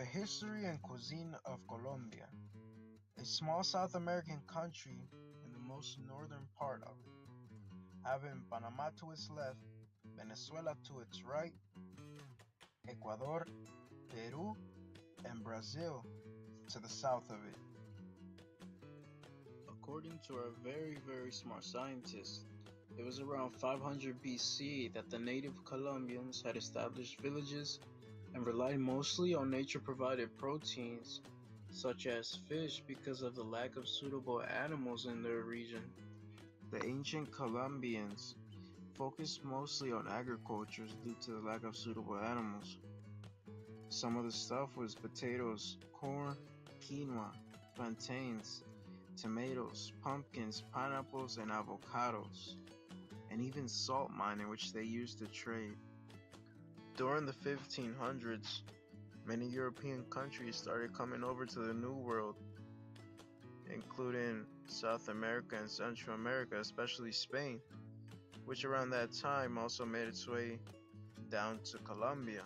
The history and cuisine of Colombia, a small South American country in the most northern part of it, having Panama to its left, Venezuela to its right, Ecuador, Peru, and Brazil to the south of it. According to our very smart scientists, it was around 500 BC that the native Colombians had established villages and relied mostly on nature-provided proteins, such as fish, because of the lack of suitable animals in their region. The ancient Colombians focused mostly on agriculture due to the lack of suitable animals. Some of the stuff was potatoes, corn, quinoa, plantains, tomatoes, pumpkins, pineapples, and avocados, and even salt mining, which they used to trade. During the 1500s, many European countries started coming over to the New World, including South America and Central America, especially Spain, which around that time also made its way down to Colombia,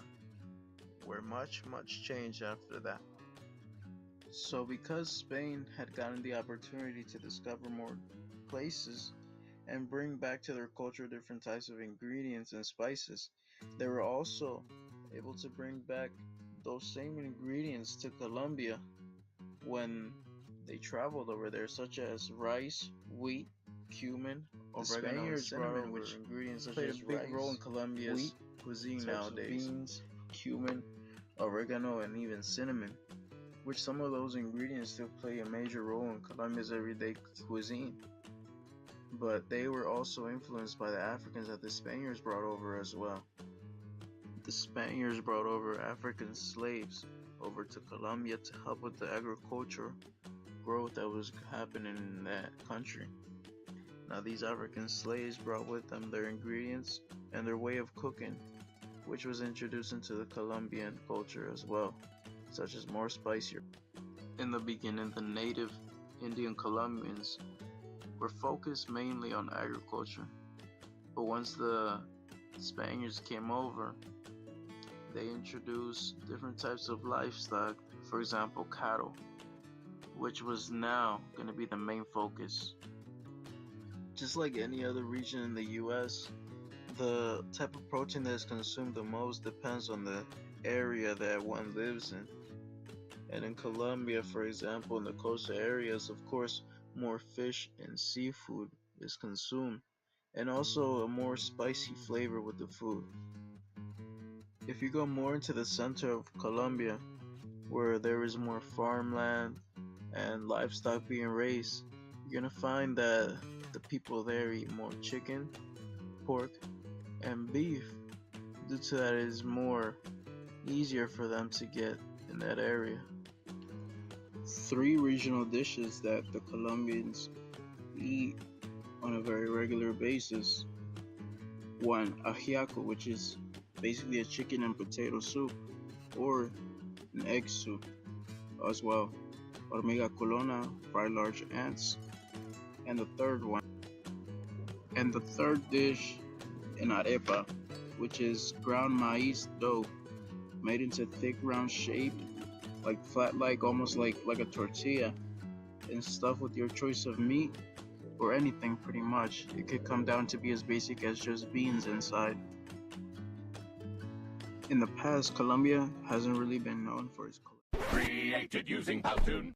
where much changed after that. So because Spain had gotten the opportunity to discover more places and bring back to their culture different types of ingredients and spices, they were also able to bring back those same ingredients to Colombia when they traveled over there, such as rice, wheat, cumin, oregano, and cinnamon, which ingredients such played a big role in Colombia's cuisine nowadays. Beans, cumin, oregano, and even cinnamon, which some of those ingredients still play a major role in Colombia's everyday cuisine. But they were also influenced by the Africans that the Spaniards brought over as well. The Spaniards brought over African slaves over to Colombia to help with the agricultural growth that was happening in that country. Now these African slaves brought with them their ingredients and their way of cooking, which was introduced into the Colombian culture as well, such as more spicier. In the beginning, the native Indian Colombians were focused mainly on agriculture, but once the Spaniards came over, they introduced different types of livestock, for example cattle, which was now going to be the main focus. Just like any other region in the US, the type of protein that is consumed the most depends on the area that one lives in. And in Colombia, for example, in the coastal areas, of course, more fish and seafood is consumed, and also a more spicy flavor with the food. If you go more into the center of Colombia, where there is more farmland and livestock being raised, you're gonna find that the people there eat more chicken, pork, and beef, due to that it is more easier for them to get in that area. 3 regional dishes that the Colombians eat on a very regular basis. 1, ajiaco, which is basically a chicken and potato soup, or an egg soup as well. Hormiga culona, fried large ants, and the third dish, an arepa, which is ground maize dough made into thick round shape, like flat, like almost like a tortilla, and stuffed with your choice of meat or anything pretty much. It could come down to be as basic as just beans inside. In the past, Colombia hasn't really been known for its created using Powtoon.